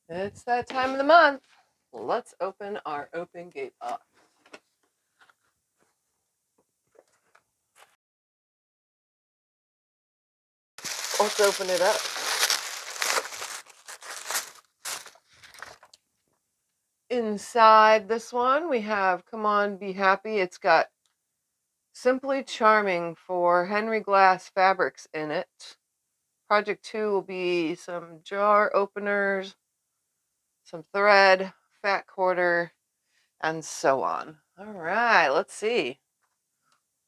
It's that time of the month. Let's open our Open Gate box. Let's open it up. Inside this one, we have Come On, Be Happy. It's got Simply Charming for Henry Glass fabrics in it. Project 2 will be some jar openers, some thread, fat quarter, and so on. All right, let's see.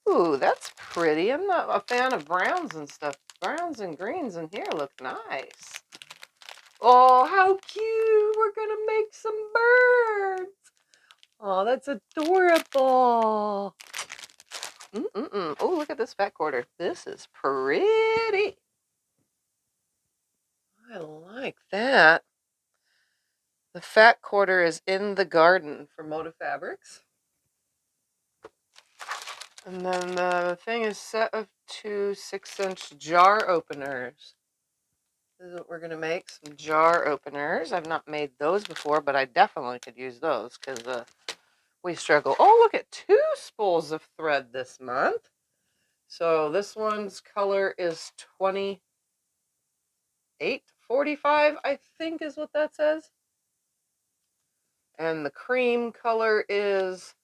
Ooh, that's pretty. I'm not a fan of browns and stuff. Browns and greens in here look nice. Oh, how cute. We're going to make some birds. Oh, that's adorable. Oh, look at this fat quarter. This is pretty. I like that. The fat quarter is in the garden for Moda Fabrics. And then the thing is set of 2 6-inch jar openers. This is what we're going to make, some jar openers. I've not made those before, but I definitely could use those because we struggle. Oh, look at 2 spools of thread this month. So this one's color is 2845, I think is what that says. And the cream color is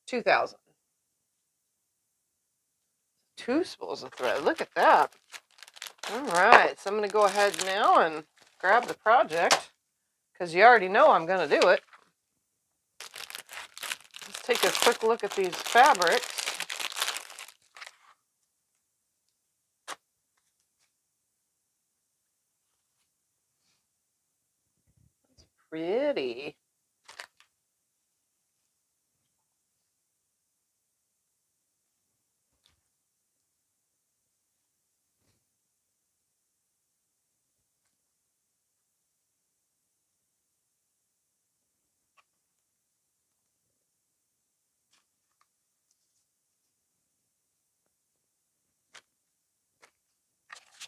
2000. 2 spools of thread. Look at that. All right, so I'm going to go ahead now and grab the project because you already know I'm going to do it. Let's take a quick look at these fabrics. It's pretty.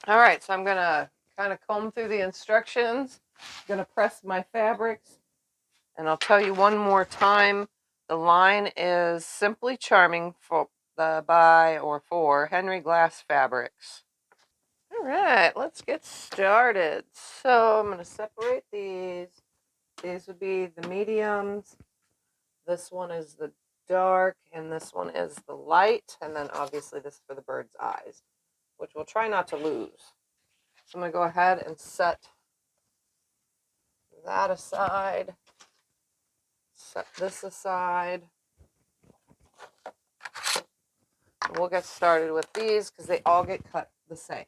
All right, so I'm going to kind of comb through the instructions. I'm going to press my fabrics. And I'll tell you one more time, the line is Simply Charming for Henry Glass Fabrics. All right, let's get started. So I'm going to separate these. These would be the mediums. This one is the dark, and this one is the light. And then obviously this is for the bird's eyes, which we'll try not to lose. So I'm going to go ahead and set that aside. Set this aside. We'll get started with these because they all get cut the same.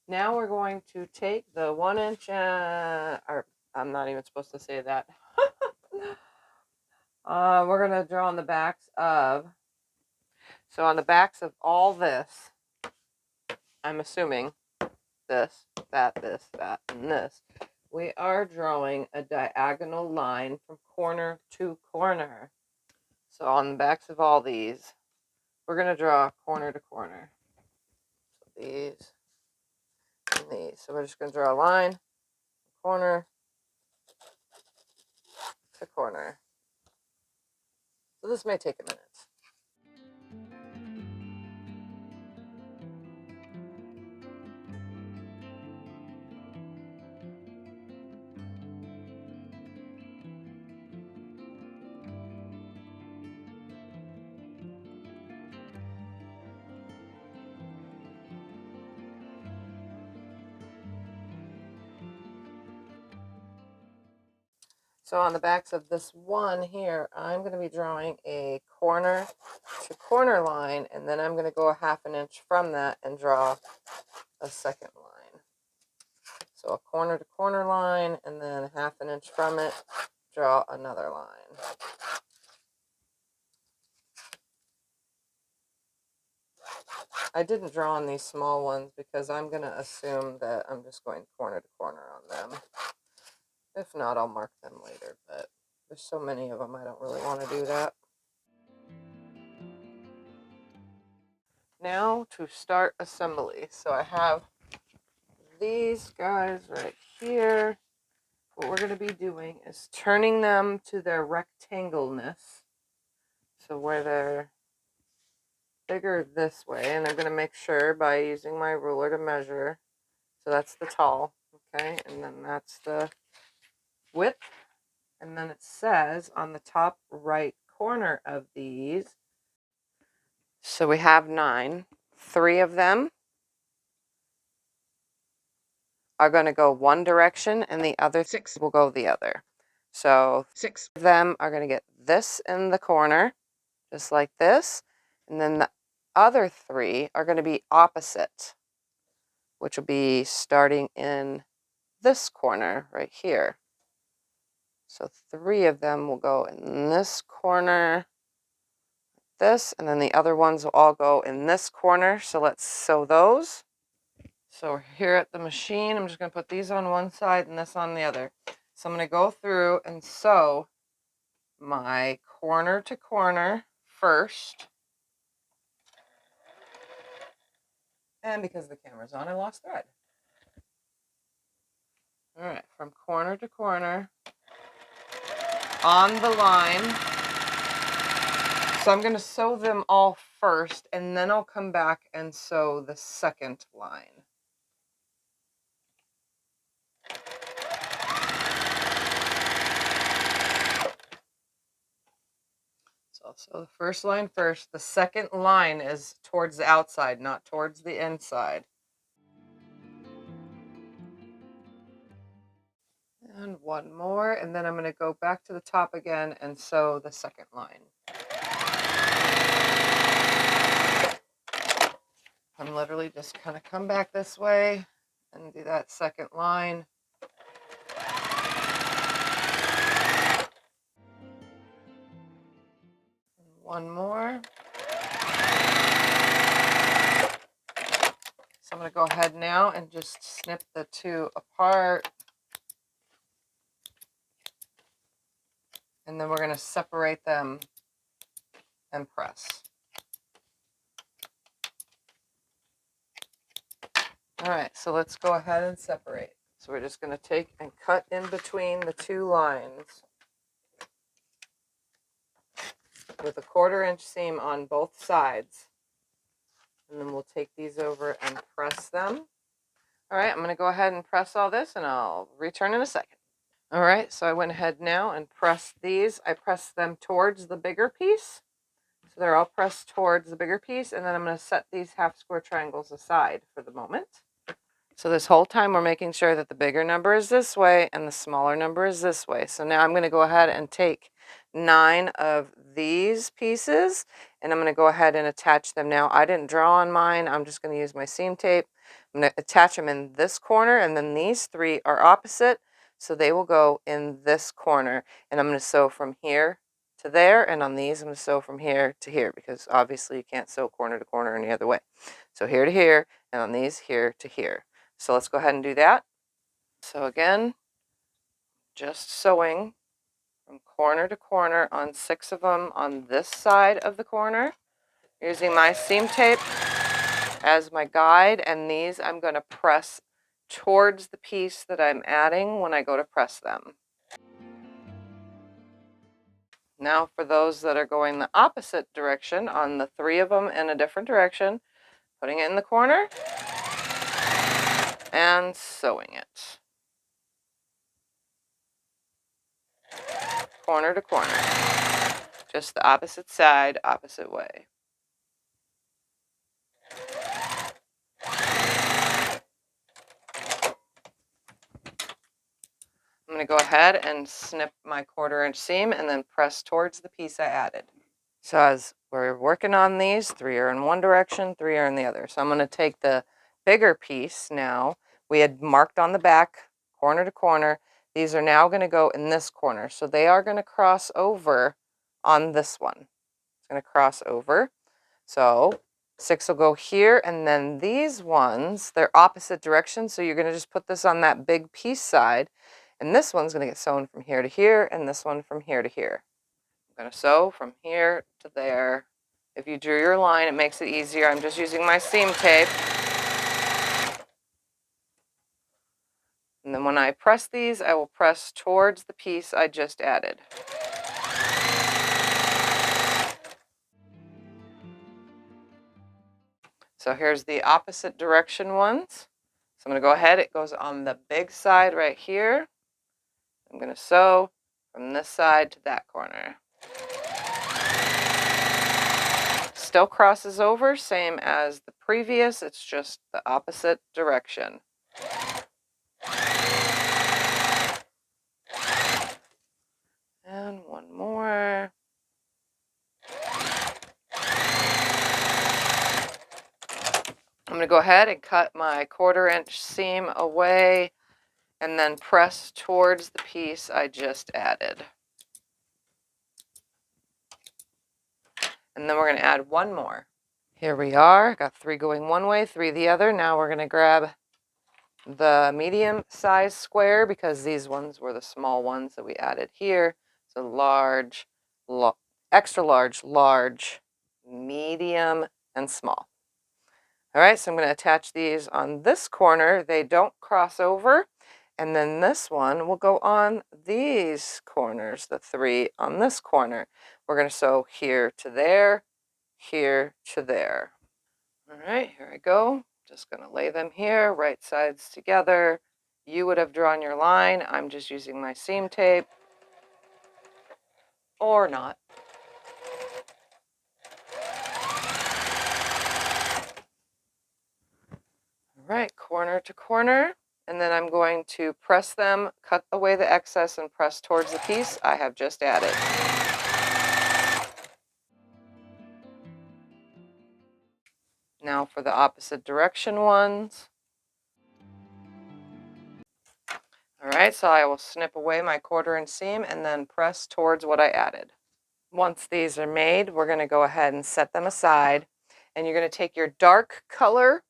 Now we're going to take the 1 inch, or I'm not even supposed to say that. We're going to draw on the backs of, so on the backs of all this, I'm assuming this, that, and this. We are drawing a diagonal line from corner to corner. So on the backs of all these, we're going to draw corner to corner. So these and these. So we're just going to draw a line, corner to corner. So this may take a minute. So on the backs of this one here, I'm going to be drawing a corner to corner line, and then I'm going to go a half an inch from that and draw a second line. So a corner to corner line, and then a half an inch from it, draw another line. I didn't draw on these small ones because I'm going to assume that I'm just going corner to corner on them. If not, I'll mark them later, but there's so many of them, I don't really want to do that. Now to start assembly. So I have these guys right here. What we're going to be doing is turning them to their rectangleness. So where they're bigger this way, and I'm going to make sure by using my ruler to measure. So that's the tall, okay, and then that's the width. And then it says on the top right corner of these, so we have 9. 3 of them are going to go one direction and the other 6 will go the other. So 6 of them are going to get this in the corner, just like this. And then the other 3 are going to be opposite, which will be starting in this corner right here. So 3 of them will go in this corner, this, and then the other ones will all go in this corner. So let's sew those. So we're here at the machine. I'm just going to put these on one side and this on the other. So I'm going to go through and sew my corner to corner first. And because the camera's on, I lost thread. All right, from corner to corner on the line. So I'm going to sew them all first, and then I'll come back and sew the second line. So I'll sew the first line first. The second line is towards the outside, not towards the inside. And one more, and then I'm going to go back to the top again and sew the second line. I'm literally just going to come back this way and do that second line. And one more. So I'm going to go ahead now and just snip the 2 apart. And then we're going to separate them and press. All right, so let's go ahead and separate. So we're just going to take and cut in between the 2 lines with a 1/4 inch seam on both sides. And then we'll take these over and press them. All right, I'm going to go ahead and press all this, and I'll return in a second. All right, so I went ahead now and pressed these. I pressed them towards the bigger piece. So they're all pressed towards the bigger piece, and then I'm going to set these half square triangles aside for the moment. So this whole time we're making sure that the bigger number is this way and the smaller number is this way. So now I'm going to go ahead and take 9 of these pieces, and I'm going to go ahead and attach them now. I didn't draw on mine. I'm just going to use my seam tape. I'm going to attach them in this corner, and then these 3 are opposite, so they will go in this corner. And I'm going to sew from here to there, and on these I'm going to sew from here to here, because obviously you can't sew corner to corner any other way. So here to here, and on these here to here. So let's go ahead and do that. So again, just sewing from corner to corner on 6 of them on this side of the corner, using my seam tape as my guide, and these I'm going to press towards the piece that I'm adding when I go to press them. Now for those that are going the opposite direction, on the 3 of them in a different direction, putting it in the corner and sewing it. Corner to corner. Just the opposite side, opposite way. I'm going to go ahead and snip my 1/4 inch seam and then press towards the piece I added. So as we're working on these, 3 are in one direction, 3 are in the other. So I'm going to take the bigger piece now. We had marked on the back, corner to corner. These are now going to go in this corner. So they are going to cross over on this one. It's going to cross over. So 6 will go here, and then these ones, they're opposite directions. So you're going to just put this on that big piece side. And this one's going to get sewn from here to here, and this one from here to here. I'm going to sew from here to there. If you drew your line, it makes it easier. I'm just using my seam tape. And then when I press these, I will press towards the piece I just added. So here's the opposite direction ones. So I'm going to go ahead. It goes on the big side right here. I'm going to sew from this side to that corner. Still crosses over, same as the previous. It's just the opposite direction. And one more. I'm going to go ahead and cut my 1/4 inch seam away and then press towards the piece I just added. And then we're going to add one more. Here we are. Got 3 going one way, 3 the other. Now we're going to grab the medium size square because these ones were the small ones that we added here. So large, extra large, large, medium, and small. All right, so I'm going to attach these on this corner. They don't cross over. And then this one will go on these corners, the 3 on this corner. We're going to sew here to there, here to there. All right, here I go. Just going to lay them here, right sides together. You would have drawn your line. I'm just using my seam tape, or not. All right, corner to corner. And then I'm going to press them, cut away the excess, and press towards the piece I have just added. Now for the opposite direction ones. All right, so I will snip away my 1/4 inch seam and then press towards what I added. Once these are made, we're going to go ahead and set them aside. And you're going to take your dark color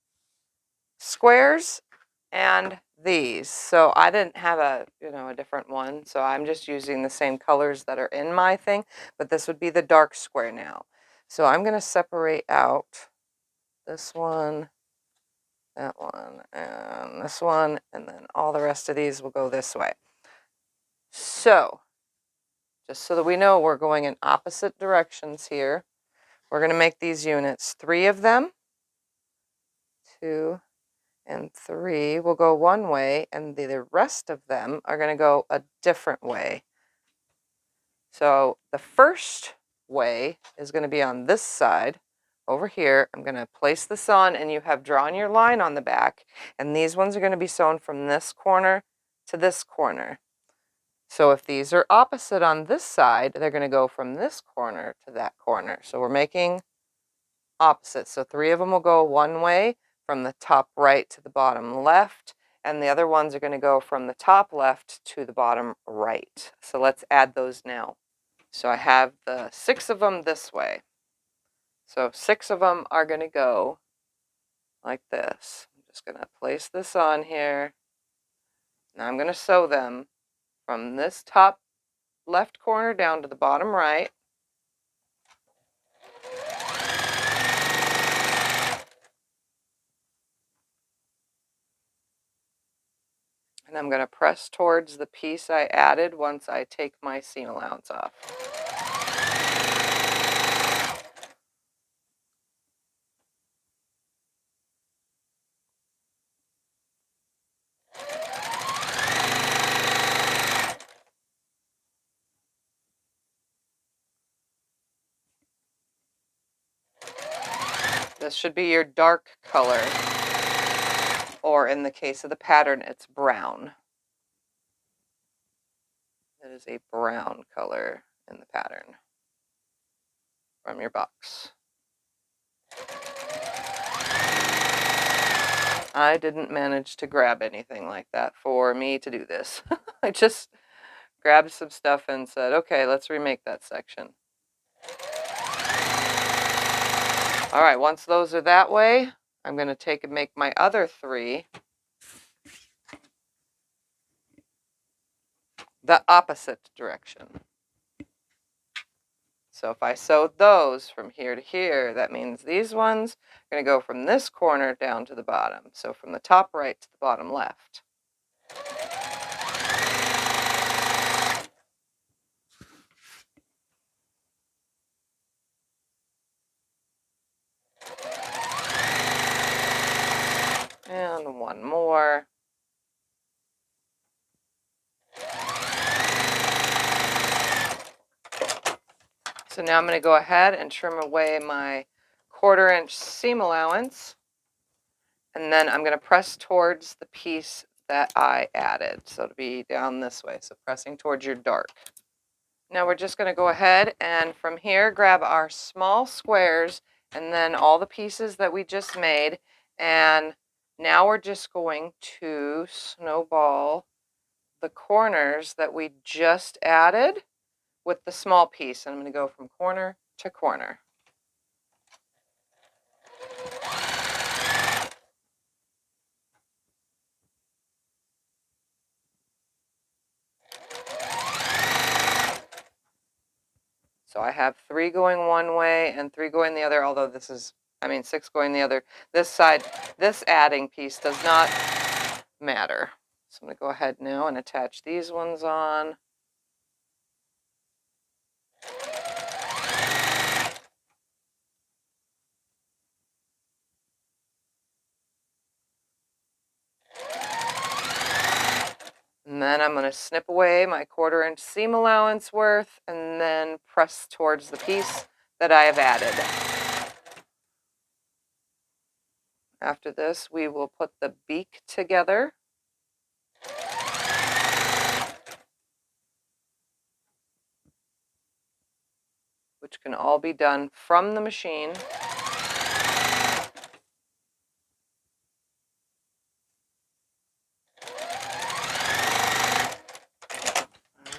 squares and these. So I didn't have a different one, so I'm just using the same colors that are in my thing, but this would be the dark square now. So I'm going to separate out this one, that one, and this one, and then all the rest of these will go this way. So just so that we know we're going in opposite directions here, we're going to make these units. 3 of them, 2 and 3 will go one way, and the rest of them are going to go a different way. So the first way is going to be on this side over here. I'm going to place this on, and you have drawn your line on the back, and these ones are going to be sewn from this corner to this corner. So if these are opposite on this side, they're going to go from this corner to that corner. So we're making opposite. So 3 of them will go one way from the top right to the bottom left, and the other ones are going to go from the top left to the bottom right. So let's add those now. So I have the 6 of them this way. So 6 of them are going to go like this. I'm just going to place this on here. Now I'm going to sew them from this top left corner down to the bottom right. And I'm going to press towards the piece I added once I take my seam allowance off. This should be your dark color, or in the case of the pattern, it's brown. It is a brown color in the pattern from your box. I didn't manage to grab anything like that for me to do this. I just grabbed some stuff and said, okay, let's remake that section. All right, once those are that way, I'm going to take and make my other 3 the opposite direction. So if I sewed those from here to here, that means these ones are going to go from this corner down to the bottom. So from the top right to the bottom left. And one more. So now I'm going to go ahead and trim away my 1/4 inch seam allowance. And then I'm going to press towards the piece that I added. So it'll be down this way. So pressing towards your dark. Now we're just going to go ahead and from here grab our small squares and then all the pieces that we just made. And now we're just going to snowball the corners that we just added with the small piece. And I'm going to go from corner to corner. So I have 3 going one way and 3 going the other, although this is, 6 going the other. This side, this adding piece does not matter. So I'm going to go ahead now and attach these ones on. And then I'm going to snip away my 1/4 inch seam allowance worth and then press towards the piece that I have added. After this, we will put the beak together. Which can all be done from the machine.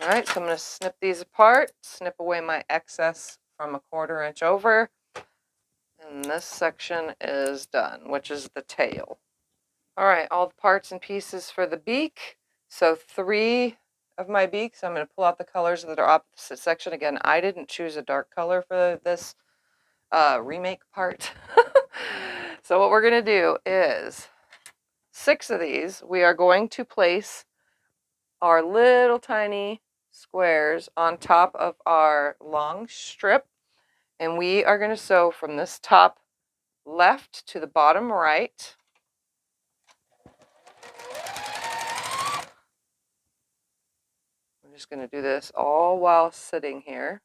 All right, so I'm going to snip these apart, snip away my excess from a 1/4 inch over, and this section is done, which is the tail. All right, all the parts and pieces for the beak. So 3 of my beaks, I'm going to pull out the colors that are opposite section. Again, I didn't choose a dark color for this remake part. So what we're going to do is 6 of these, we are going to place our little tiny squares on top of our long strip, and we are going to sew from this top left to the bottom right. I'm just going to do this all while sitting here.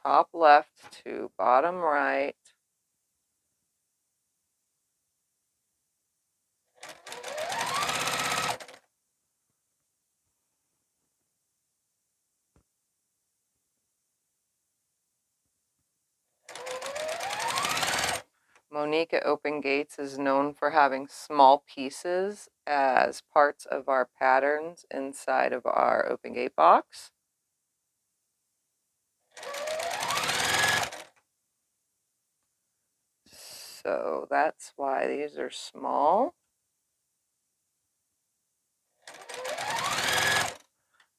Top left to bottom right. Monique at Open Gates is known for having small pieces as parts of our patterns inside of our Open Gate box. So that's why these are small.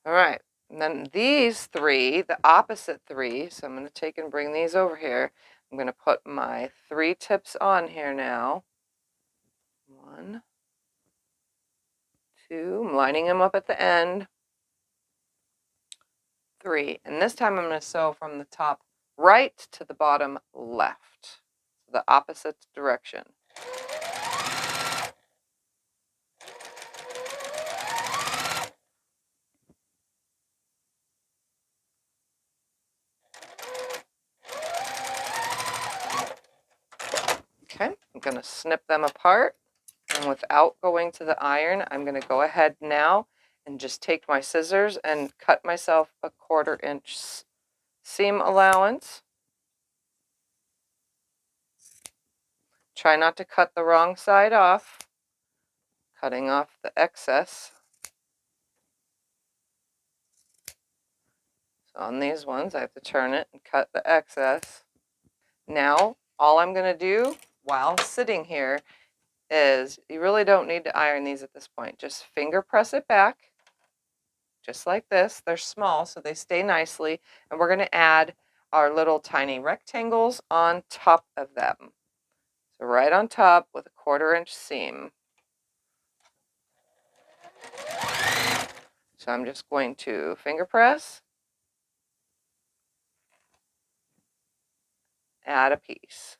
All right, and then these three, the opposite three, so I'm going to take and bring these over here. I'm going to put my 3 tips on here now. 1, 2, I'm lining them up at the end. 3, and this time I'm going to sew from the top right to the bottom left, the opposite direction. Okay, I'm going to snip them apart, and without going to the iron, I'm going to go ahead now and just take my scissors and cut myself a 1/4 inch seam allowance. Try not to cut the wrong side off, cutting off the excess. So on these ones, I have to turn it and cut the excess. Now, all I'm going to do while sitting here is, you really don't need to iron these at this point. Just finger press it back, just like this. They're small, so they stay nicely. And we're going to add our little tiny rectangles on top of them. So right on top with a 1/4 inch seam. So I'm just going to finger press, add a piece.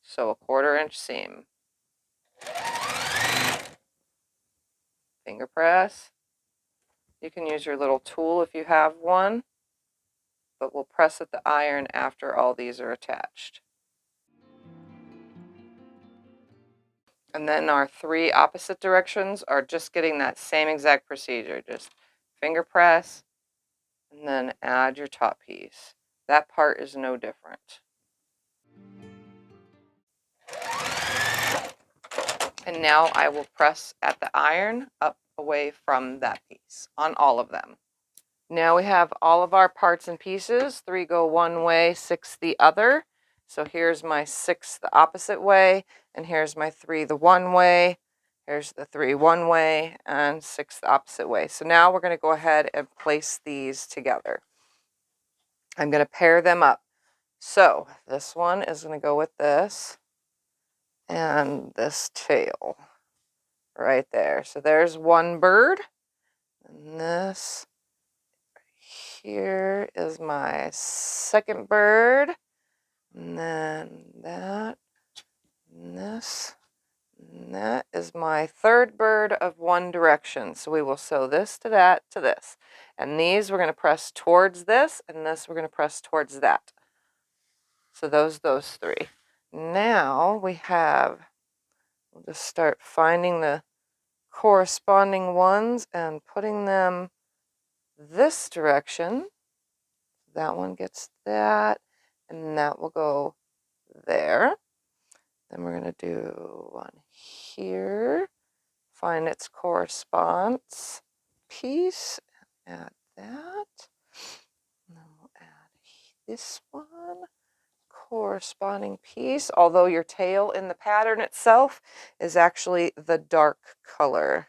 So a 1/4 inch seam. Finger press. You can use your little tool if you have one, but we'll press at the iron after all these are attached. And then our 3 opposite directions are just getting that same exact procedure. Just finger press and then add your top piece. That part is no different. And now I will press at the iron up away from that piece on all of them. Now we have all of our parts and pieces. 3 go one way, 6 the other. So here's my 6 the opposite way, and here's my 3 the one way. Here's the 3 one way, and 6 the opposite way. So now we're going to go ahead and place these together. I'm going to pair them up. So this one is going to go with this, and this tail right there. So there's one bird, and this here is my second bird, and then that, and this, and that is my third bird of one direction. So we will sew this to that to this, and these we're going to press towards this, and this we're going to press towards that. So those 3. Now we have, we'll just start finding the corresponding ones and putting them this direction. That one gets that, and that will go there. Then we're going to do one here, find its corresponds piece, add that. And then we'll add this one, corresponding piece, although your tail in the pattern itself is actually the dark color.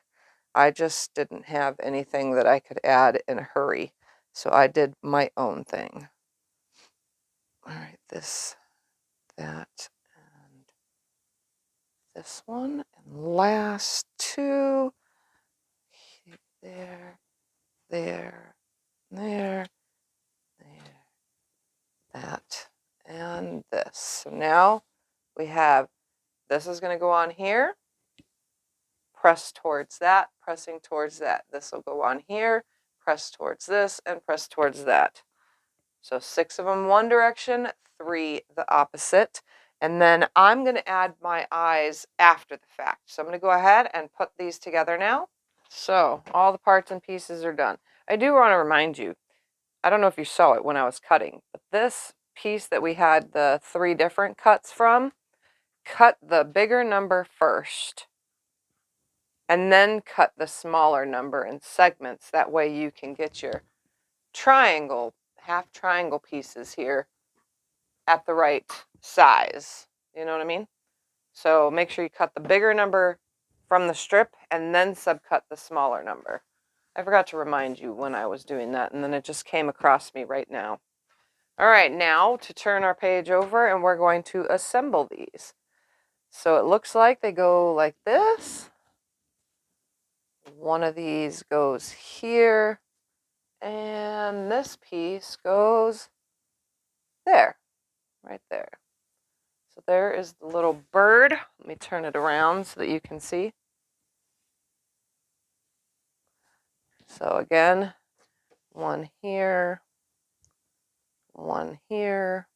I just didn't have anything that I could add in a hurry, so I did my own thing. All right, this, that, and this one, and last 2, there, there, there, that, and this. So now we have, this is going to go on here, press towards that, pressing towards that. This will go on here, press towards this, and press towards that. So 6 of them one direction, 3 the opposite. And then I'm going to add my eyes after the fact. So I'm going to go ahead and put these together now. So all the parts and pieces are done. I do want to remind you, I don't know if you saw it when I was cutting, but this piece that we had the 3 different cuts from, cut the bigger number first, and then cut the smaller number in segments. That way you can get your triangle, half triangle pieces here at the right size. You know what I mean? So make sure you cut the bigger number from the strip and then subcut the smaller number. I forgot to remind you when I was doing that, and then it just came across me right now. All right, now to turn our page over, and we're going to assemble these. So it looks like they go like this. One of these goes here, and this piece goes there, right there. So there is the little bird. Let me turn it around so that you can see. So again, one here, one here,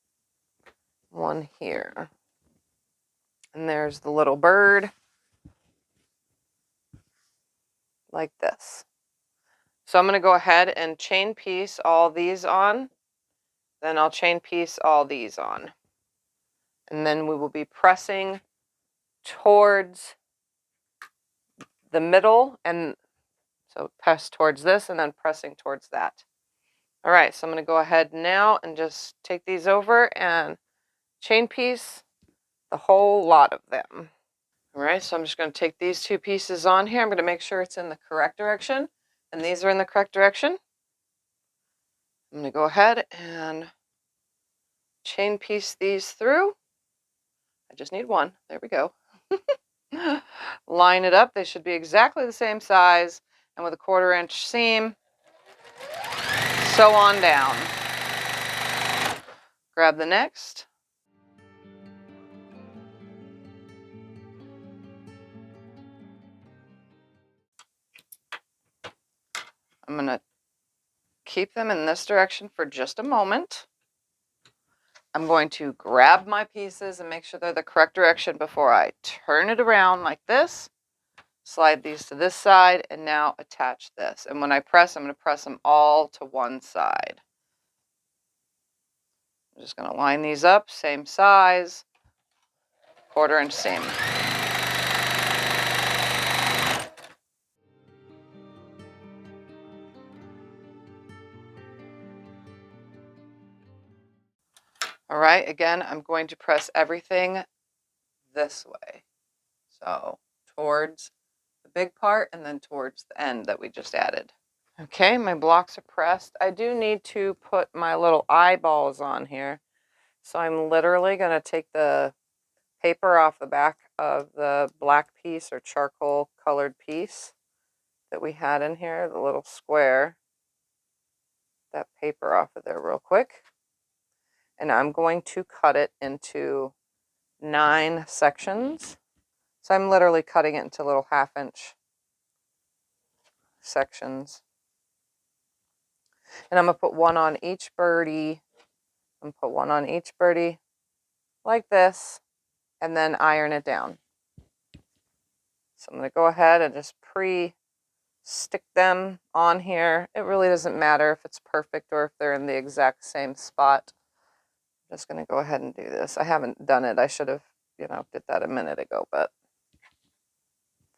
one here. And there's the little bird, like this. So I'm going to go ahead and chain piece all these on. Then I'll chain piece all these on. And then we will be pressing towards the middle, and so press towards this and then pressing towards that. All right, so I'm going to go ahead now and just take these over and chain piece the whole lot of them. All right, so I'm just going to take these two pieces on here. I'm going to make sure it's in the correct direction, and these are in the correct direction. I'm going to go ahead and chain piece these through. I just need one. There we go. Line it up. They should be exactly the same size, and with a 1/4 inch seam, sew on down. Grab the next. I'm going to keep them in this direction for just a moment. I'm going to grab my pieces and make sure they're the correct direction before I turn it around like this. Slide these to this side, and now attach this. And when I press, I'm going to press them all to one side. I'm just going to line these up, same size, 1/4 inch seam. All right, again, I'm going to press everything this way. So towards the big part and then towards the end that we just added. Okay, my blocks are pressed. I do need to put my little eyeballs on here. So I'm literally going to take the paper off the back of the black piece or charcoal colored piece that we had in here, the little square. That paper off of there real quick. And I'm going to cut it into 9 sections. So I'm literally cutting it into little 1/2 inch sections. And I'm going to put one on each birdie. I'm going to put one on each birdie like this, and then iron it down. So I'm going to go ahead and just stick them on here. It really doesn't matter if it's perfect or if they're in the exact same spot. I'm just going to go ahead and do this. I haven't done it. I should have, did that a minute ago, but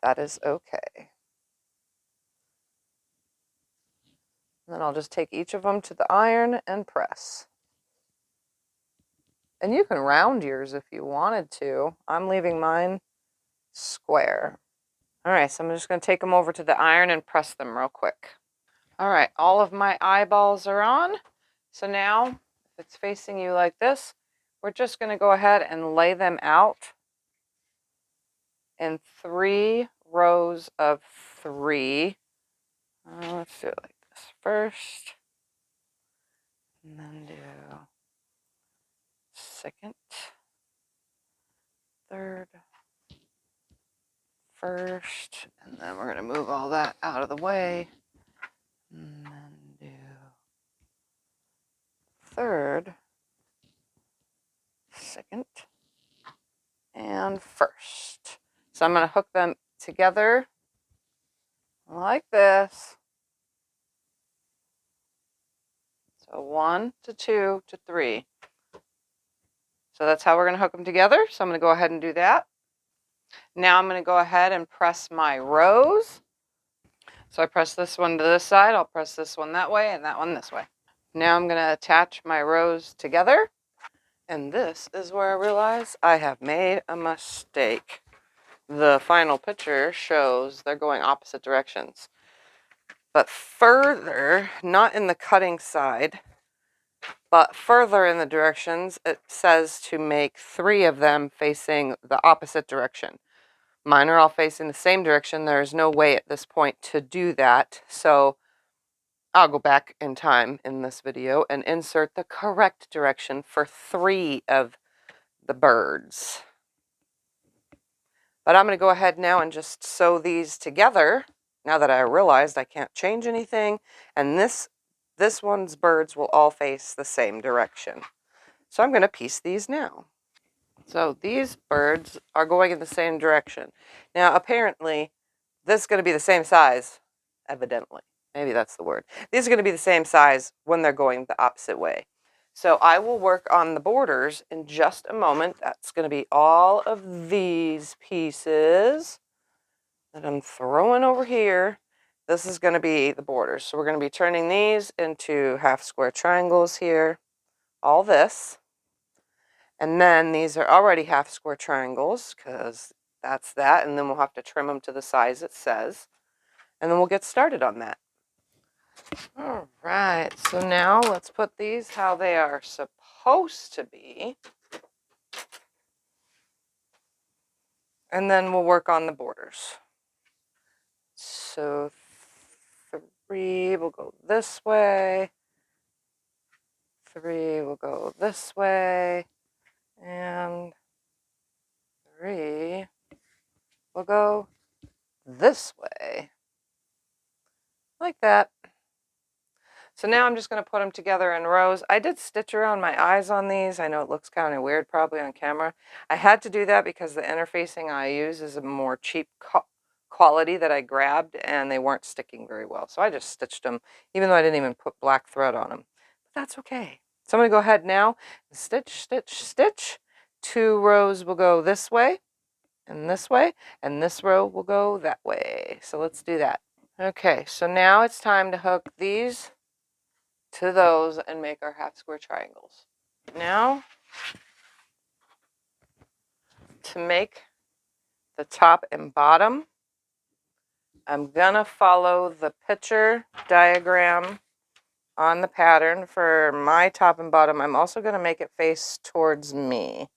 that is okay. And then I'll just take each of them to the iron and press. And you can round yours if you wanted to. I'm leaving mine square. All right, so I'm just going to take them over to the iron and press them real quick. All right, all of my eyeballs are on. So now, if it's facing you like this, we're just going to go ahead and lay them out in 3 rows of 3. Let's do it like this first, and then do second, third, first, and then we're going to move all that out of the way, and then do third, second, and first. So I'm going to hook them together like this. So 1 to 2 to 3. So that's how we're going to hook them together. So I'm going to go ahead and do that. Now I'm going to go ahead and press my rows. So I press this one to this side, I'll press this one that way, and that one this way. Now I'm going to attach my rows together. And this is where I realize I have made a mistake. The final picture shows they're going opposite directions. But further, not in the cutting side, but further in the directions, it says to make 3 of them facing the opposite direction. Mine are all facing the same direction. There's no way at this point to do that. So I'll go back in time in this video and insert the correct direction for 3 of the birds. But I'm going to go ahead now and just sew these together now that I realized I can't change anything. And this one's birds will all face the same direction. So I'm going to piece these now. So these birds are going in the same direction. Now apparently this is going to be the same size, evidently. Maybe that's the word. These are going to be the same size when they're going the opposite way. So I will work on the borders in just a moment. That's going to be all of these pieces that I'm throwing over here. This is going to be the borders. So we're going to be turning these into half square triangles here. All this. And then these are already half square triangles because that's that. And then we'll have to trim them to the size it says. And then we'll get started on that. All right, so now let's put these how they are supposed to be. And then we'll work on the borders. So 3 will go this way. 3 will go this way. And 3 will go this way. Like that. So now I'm just going to put them together in rows. I did stitch around my eyes on these. I know it looks kind of weird probably on camera. I had to do that because the interfacing I use is a more cheap quality that I grabbed and they weren't sticking very well. So I just stitched them even though I didn't even put black thread on them. But that's okay. So I'm going to go ahead now and stitch, stitch, stitch. 2 rows will go this way and this row will go that way. So let's do that. Okay, so now it's time to hook these to those and make our half square triangles. Now, to make the top and bottom, I'm gonna follow the picture diagram on the pattern for my top and bottom. I'm also gonna make it face towards me.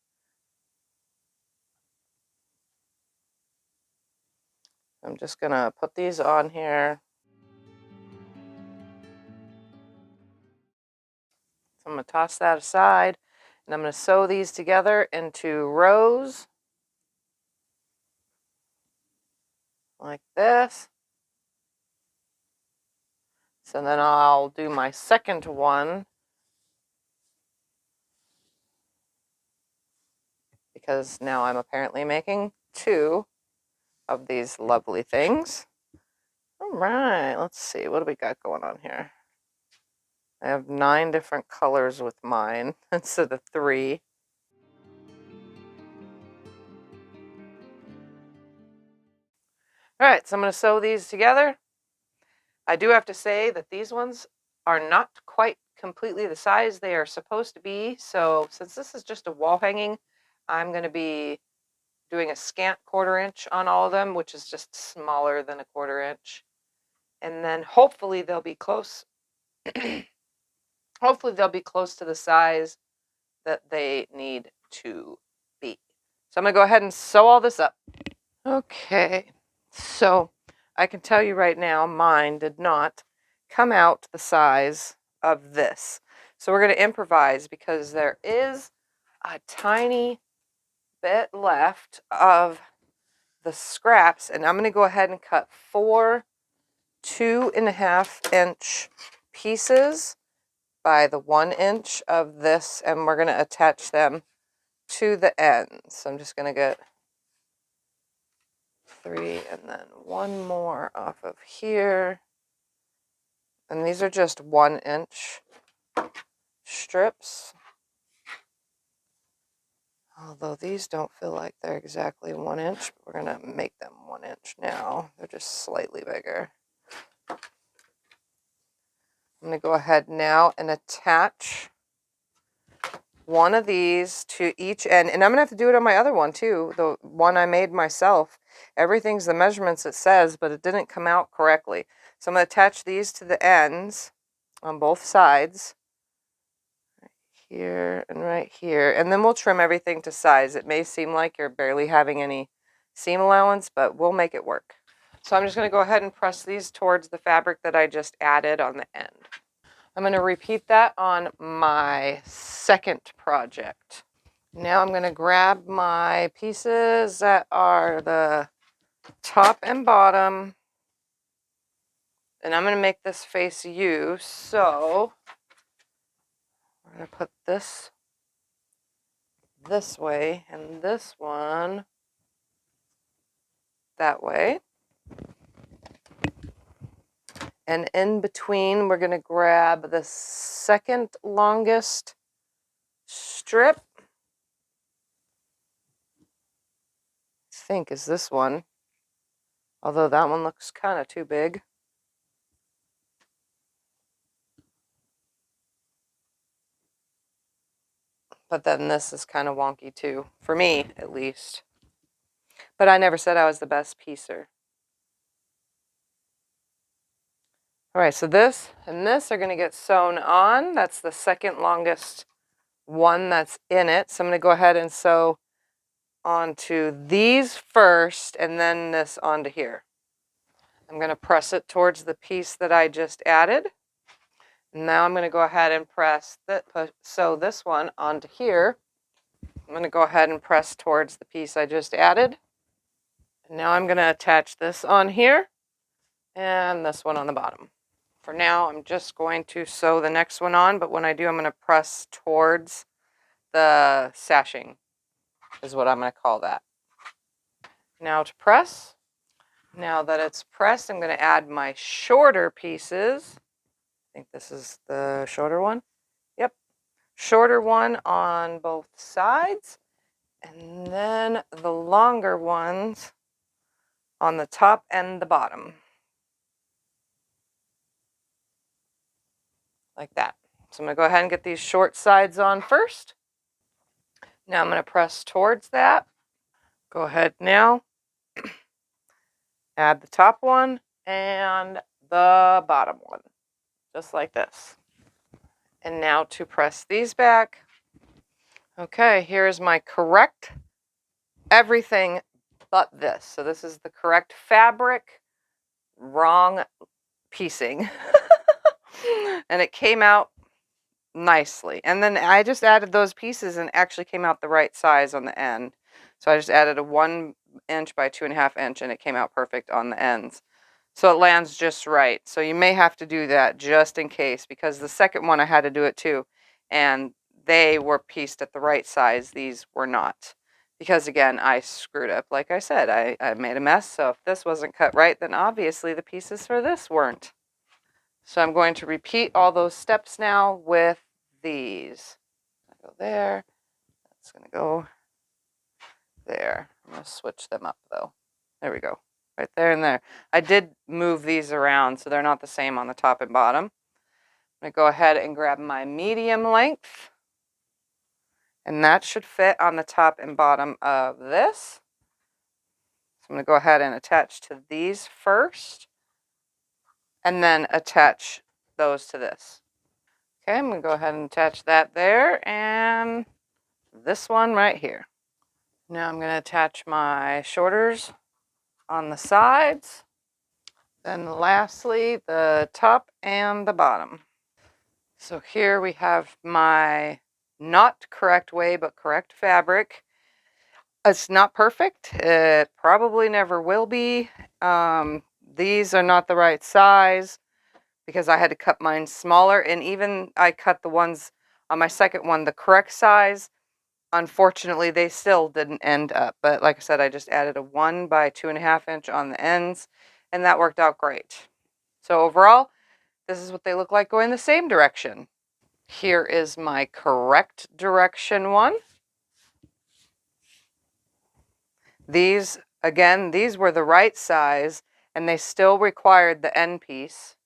I'm just gonna put these on here. So I'm gonna toss that aside and I'm gonna sew these together into rows like this. So then I'll do my second one because now I'm apparently making 2 of these lovely things. All right, let's see, what do we got going on here? I have 9 different colors with mine instead of 3. All right, so I'm going to sew these together. I do have to say that these ones are not quite completely the size they are supposed to be. So since this is just a wall hanging, I'm going to be doing a scant 1/4 inch on all of them, which is just smaller than a 1/4 inch. And then hopefully they'll be close. Hopefully they'll be close to the size that they need to be. So I'm going to go ahead and sew all this up. Okay, so I can tell you right now, mine did not come out the size of this. So we're going to improvise because there is a tiny bit left of the scraps, and I'm going to go ahead and cut 4 2.5 inch pieces by the 1 inch of this, and we're going to attach them to the ends. So I'm just going to get 3 and then 1 more off of here. And these are just 1 inch strips. Although these don't feel like they're exactly 1 inch, but we're going to make them 1 inch now. They're just slightly bigger. I'm going to go ahead now and attach one of these to each end, and I'm gonna have to do it on my other one too, the one I made myself. Everything's the measurements it says, but it didn't come out correctly. So I'm gonna attach these to the ends on both sides, right here and right here, and then we'll trim everything to size. It may seem like you're barely having any seam allowance, but we'll make it work. So I'm just gonna go ahead and press these towards the fabric that I just added on the end. I'm going to repeat that on my second project. Now I'm going to grab my pieces that are the top and bottom, and I'm going to make this face U. So we're going to put this way and this one that way. And in between, we're going to grab the second longest strip. I think is this one, although that one looks kind of too big. But then this is kind of wonky too, for me at least. But I never said I was the best piecer. All right, so this and this are going to get sewn on. That's the second longest one that's in it. So I'm going to go ahead and sew onto these first and then this onto here. I'm going to press it towards the piece that I just added. Now I'm going to go ahead and sew this one onto here. I'm going to go ahead and press towards the piece I just added. And now I'm going to attach this on here and this one on the bottom. For now, I'm just going to sew the next one on, but when I do, I'm going to press towards the sashing, is what I'm going to call that. Now to press. Now that it's pressed, I'm going to add my shorter pieces. I think this is the shorter one. Yep. Shorter one on both sides, and then the longer ones on the top and the bottom. Like that. So I'm going to go ahead and get these short sides on first. Now I'm going to press towards that. Go ahead now. Add the top one and the bottom one, just like this. And now to press these back. Okay, here's my correct everything but this. So this is the correct fabric, wrong piecing. And it came out nicely. And then I just added those pieces and actually came out the right size on the end. So I just added a 1 inch by 2.5 inch and it came out perfect on the ends. So it lands just right. So you may have to do that just in case, because the second one I had to do it too. And they were pieced at the right size. These were not. Because again, I screwed up. Like I said, I made a mess. So if this wasn't cut right, then obviously the pieces for this weren't. So I'm going to repeat all those steps now with these. Go there. That's going to go there. I'm going to switch them up though. There we go. Right there and there. I did move these around so they're not the same on the top and bottom. I'm going to go ahead and grab my medium length. And that should fit on the top and bottom of this. So I'm going to go ahead and attach to these first. And then attach those to this. Okay, I'm going to go ahead and attach that there. And this one right here. Now I'm going to attach my shorters on the sides. Then lastly, the top and the bottom. So here we have my not correct way, but correct fabric. It's not perfect. It probably never will be. These are not the right size because I had to cut mine smaller. And even I cut the ones on my second one the correct size. Unfortunately, they still didn't end up. But like I said, I just added a 1 by 2.5 inch on the ends. And that worked out great. So overall, this is what they look like going the same direction. Here is my correct direction one. These, again, these were the right size and they still required the end piece.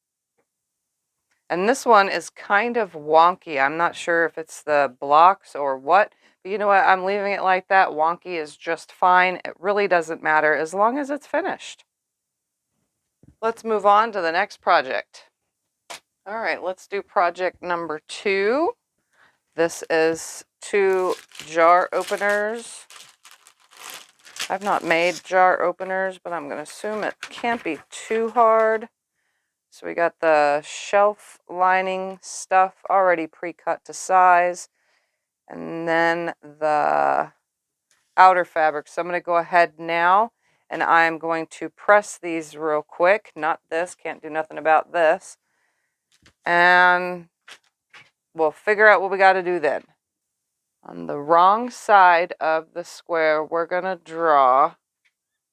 And this one is kind of wonky. I'm not sure if it's the blocks or what, but you know what? I'm leaving it like that. Wonky is just fine. It really doesn't matter as long as it's finished. Let's move on to the next project. All right, let's do project number 2. This is 2 jar openers. I've not made jar openers, but I'm going to assume it can't be too hard. So we got the shelf lining stuff already pre-cut to size, and then the outer fabric. So I'm going to go ahead now and I'm going to press these real quick. Not this, can't do nothing about this. And we'll figure out what we got to do then. On the wrong side of the square, we're going to draw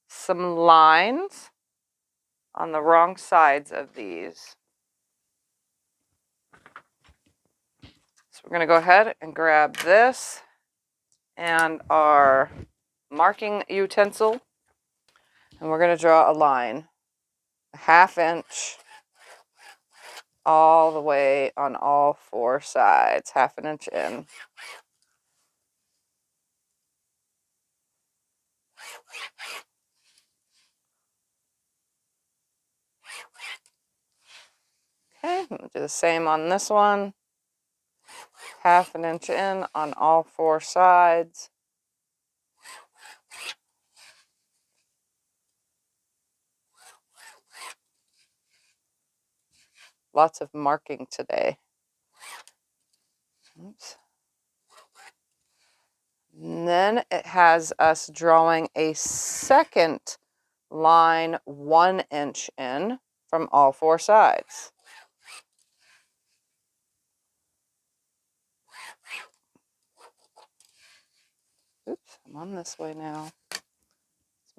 some lines on the wrong sides of these. So we're going to go ahead and grab this and our marking utensil, and we're going to draw a line, a 1/2 inch all the way on all 4 sides, 1/2 inch in. Okay, we'll do the same on this one, 1/2 inch in on all 4 sides. Lots of marking today. Oops. And then it has us drawing a second line 1 inch in from all 4 sides. Oops, I'm on this way now. Let's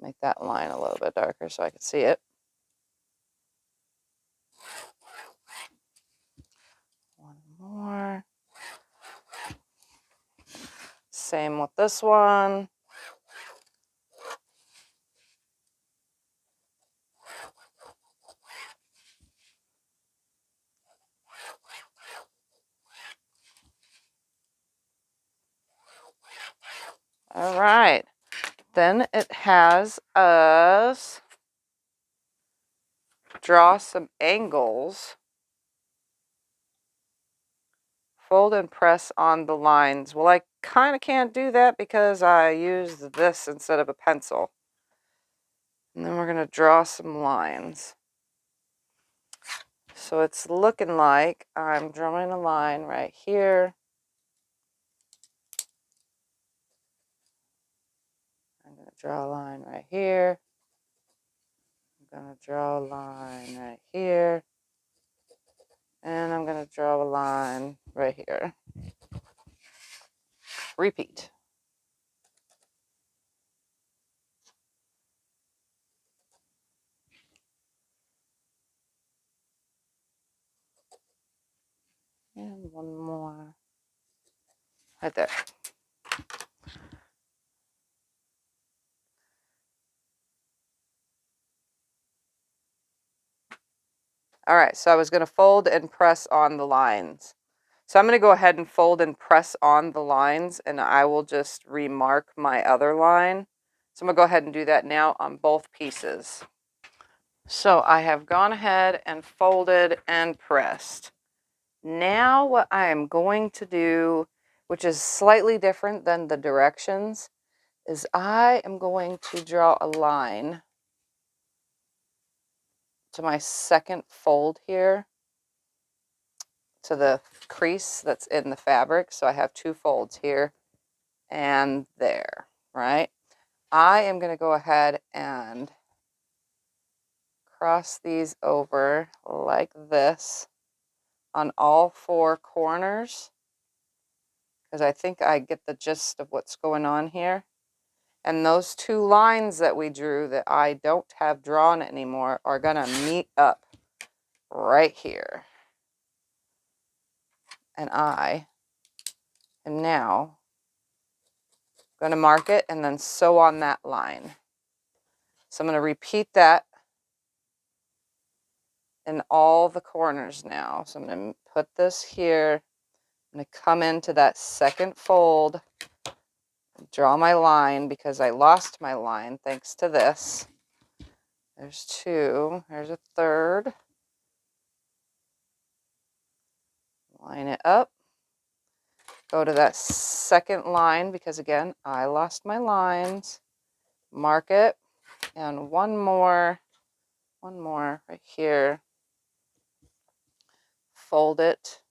make that line a little bit darker so I can see it. One more. Same with this one. All right. Then it has us draw some angles. Fold and press on the lines. Well, I kind of can't do that because I used this instead of a pencil. And then we're going to draw some lines. So it's looking like I'm drawing a line right here. I'm going to draw a line right here. I'm going to draw a line right here. And I'm going to draw a line right here. Repeat. And one more. Right there. All right, so I was going to fold and press on the lines. So I'm going to go ahead and fold and press on the lines, and I will just remark my other line. So I'm going to go ahead and do that now on both pieces. So I have gone ahead and folded and pressed. Now what I am going to do, which is slightly different than the directions, is I am going to draw a line to my second fold here, to the crease that's in the fabric. So I have 2 folds here and there, right? I am going to go ahead and cross these over like this on all 4 corners, because I think I get the gist of what's going on here. And those 2 lines that we drew that I don't have drawn anymore are going to meet up right here. And I am now going to mark it and then sew on that line. So I'm going to repeat that in all the corners now. So I'm going to put this here. I'm going to come into that second fold, draw my line because I lost my line thanks to this. There's two, there's a third. Line it up. Go to that second line because again, I lost my lines. Mark it, and one more right here. Fold it.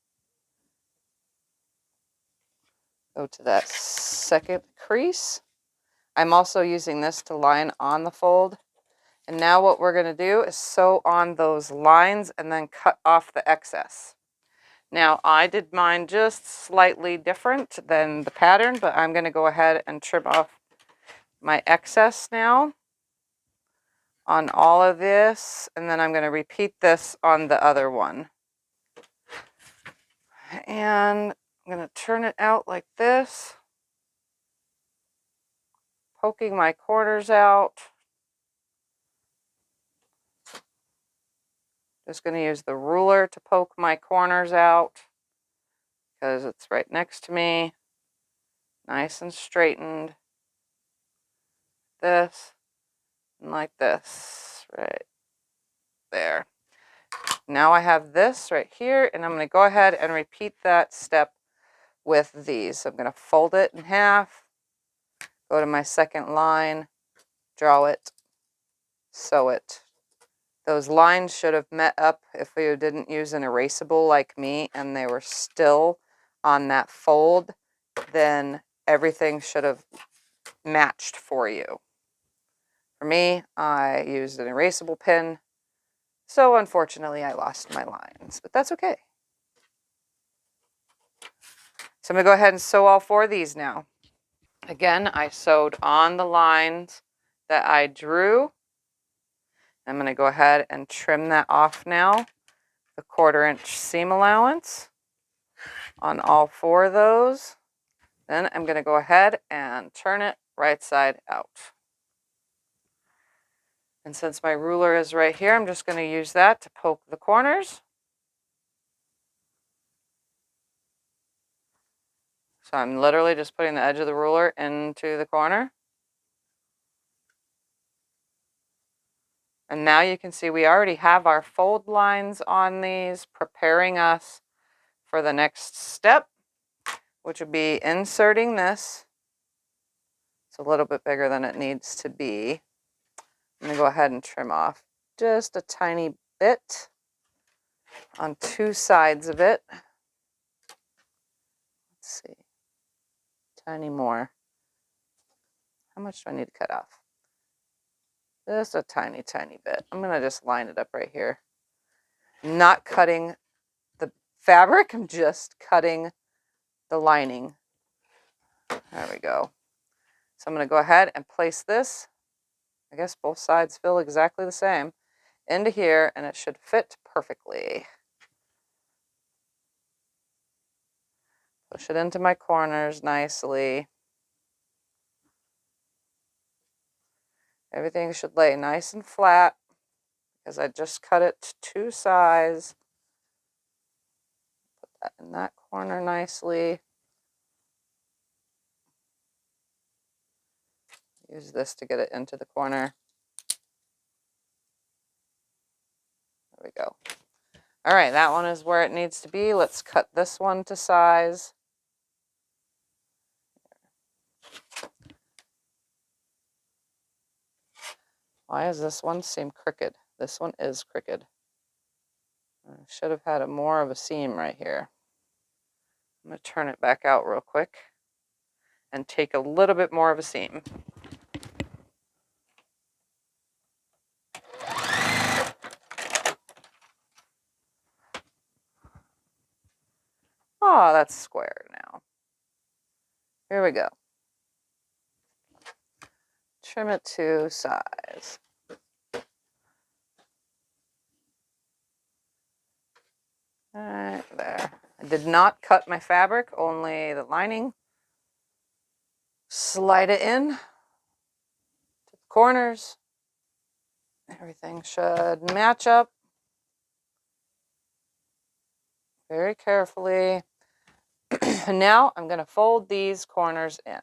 Go to that second crease. I'm also using this to line on the fold. And now what we're going to do is sew on those lines and then cut off the excess. Now I did mine just slightly different than the pattern, but I'm going to go ahead and trim off my excess now on all of this, and then I'm going to repeat this on the other one. And I'm going to turn it out like this, poking my corners out. Just going to use the ruler to poke my corners out because it's right next to me. Nice and straightened. This and like this right there. Now I have this right here, and I'm going to go ahead and repeat that step with these. So I'm going to fold it in half, go to my second line, draw it, sew it. Those lines should have met up if you didn't use an erasable like me and they were still on that fold, then everything should have matched for you. For me, I used an erasable pin, so unfortunately I lost my lines, but that's okay. So I'm going to go ahead and sew all four of these now. Again, I sewed on the lines that I drew. I'm going to go ahead and trim that off now. The 1/4 inch seam allowance on all four of those. Then I'm going to go ahead and turn it right side out. And since my ruler is right here, I'm just going to use that to poke the corners. So I'm literally just putting the edge of the ruler into the corner. And now you can see we already have our fold lines on these, preparing us for the next step, which would be inserting this. It's a little bit bigger than it needs to be. I'm going to go ahead and trim off just a tiny bit on two sides of it. Let's see. Tiny more. How much do I need to cut off? Just a tiny, tiny bit. I'm going to just line it up right here. I'm not cutting the fabric. I'm just cutting the lining. There we go. So I'm going to go ahead and place this. I guess both sides feel exactly the same. Into here, and it should fit perfectly. Push it into my corners nicely. Everything should lay nice and flat because I just cut it to two sides. Put that in that corner nicely. Use this to get it into the corner. There we go. All right, that one is where it needs to be. Let's cut this one to size. Why does this one seem crooked? This one is crooked. I should have had more of a seam right here. I'm going to turn it back out real quick and take a little bit more of a seam. Oh, that's square now. Here we go. Trim it to size. All right, there. I did not cut my fabric, only the lining. Slide it in to the corners. Everything should match up. very carefully. And now I'm going to fold these corners in.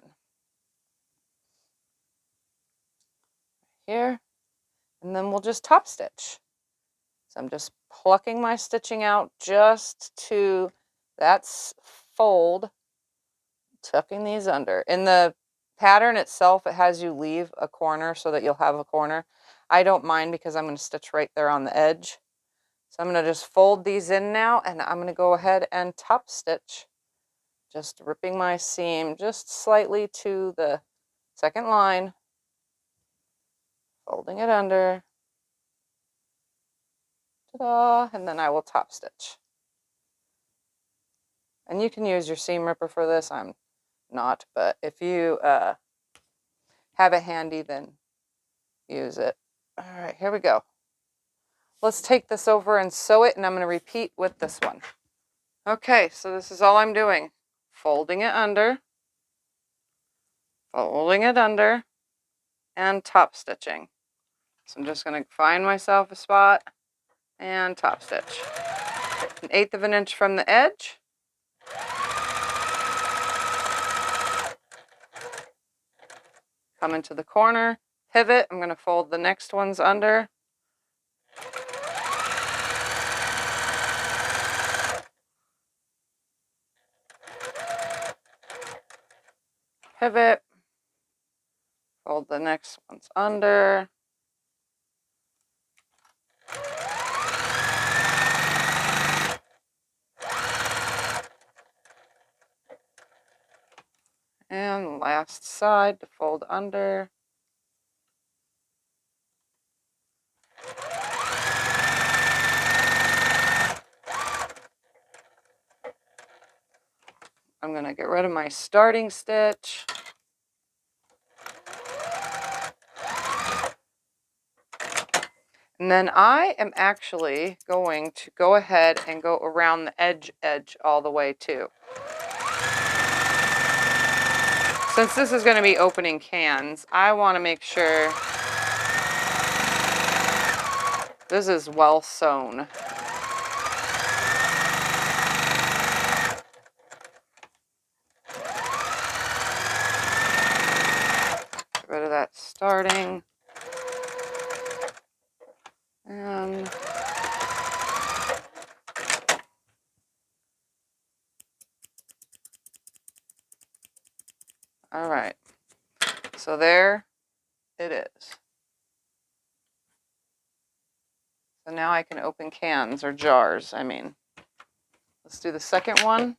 Here, and then we'll just top stitch. So I'm just plucking my stitching out just to that fold, tucking these under. In the pattern itself, it has you leave a corner so that you'll have a corner. I don't mind because I'm going to stitch right there on the edge. So I'm going to just fold these in now, and I'm going to go ahead and top stitch, just ripping my seam just slightly to the second line, folding it under, ta-da, and then I will top stitch. And you can use your seam ripper for this. I'm not, but if you have it handy, then use it. All right, here we go. Let's take this over and sew it, and I'm going to repeat with this one. Okay, so this is all I'm doing. Folding it under, and top stitching. So I'm just going to find myself a spot and top stitch. 1/8 of an inch from the edge. Come into the corner, pivot. I'm going to fold the next ones under. Pivot. Fold the next ones under. And last side to fold under. I'm going to get rid of my starting stitch. And then I am actually going to go ahead and go around the edge all the way too. Since this is going to be opening cans, I want to make sure this is well sewn. Get rid of that starting. And all right, so there it is. So now I can open cans or jars, I mean. Let's do the second one.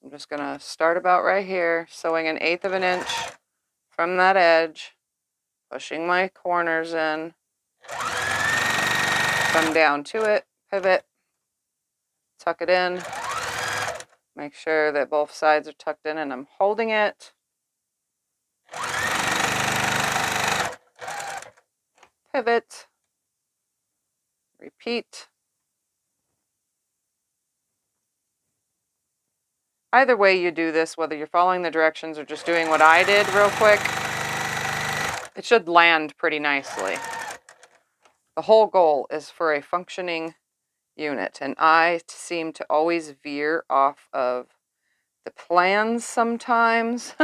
I'm just going to start about right here, sewing 1/8 of an inch from that edge, pushing my corners in, come down to it, pivot, tuck it in, make sure that both sides are tucked in and I'm holding it. Pivot, repeat. Either way you do this, whether you're following the directions or just doing what I did real quick, it should land pretty nicely. The whole goal is for a functioning unit, and I seem to always veer off of the plans sometimes.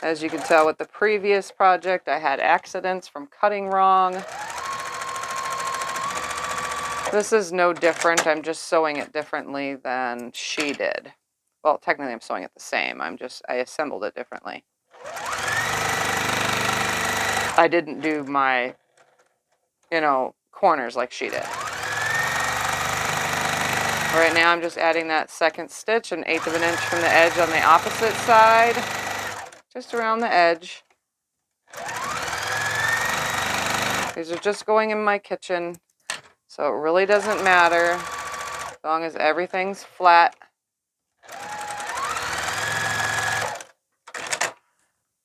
As you can tell with the previous project, I had accidents from cutting wrong. This is no different. I'm just sewing it differently than she did. Well, technically I'm sewing it the same. I assembled it differently. I didn't do my, corners like she did. Right now I'm just adding that second stitch, 1/8 of an inch from the edge on the opposite side, just around the edge. These are just going in my kitchen, so it really doesn't matter as long as everything's flat.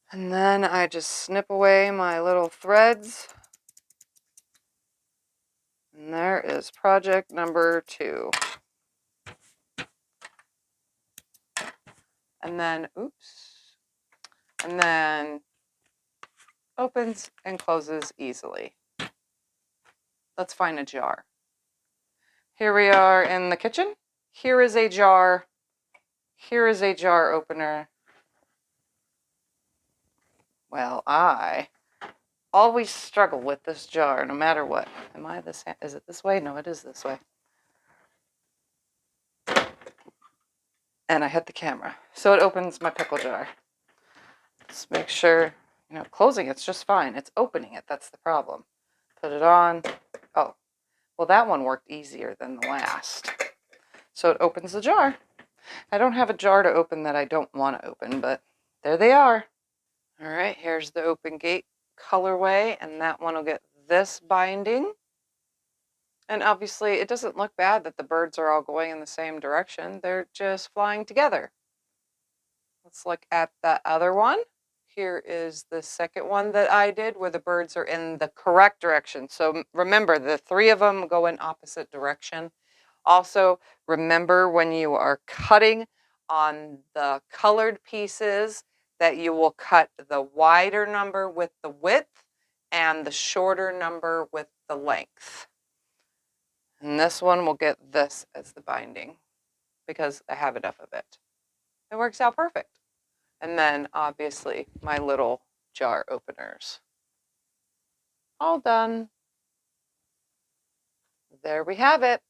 And then I just snip away my little threads. And there is project number 2. And then, and then opens and closes easily. Let's find a jar. Here we are in the kitchen. Here is a jar. Here is a jar opener. Well, I always struggle with this jar no matter what. Is it this way? No, it is this way. And I hit the camera. So it opens my pickle jar. Let's make sure, closing it's just fine. It's opening it, that's the problem. Put it on. Oh, well that one worked easier than the last. So it opens the jar. I don't have a jar to open that I don't want to open, but there they are. All right, here's the Open Gate colorway, and that one will get this binding. And obviously it doesn't look bad that the birds are all going in the same direction. They're just flying together. Let's look at that other one. Here is the second one that I did where the birds are in the correct direction. So remember, the 3 of them go in opposite direction. Also, remember when you are cutting on the colored pieces that you will cut the wider number with the width and the shorter number with the length. And this one will get this as the binding because I have enough of it. It works out perfect. And then obviously my little jar openers. All done. There we have it.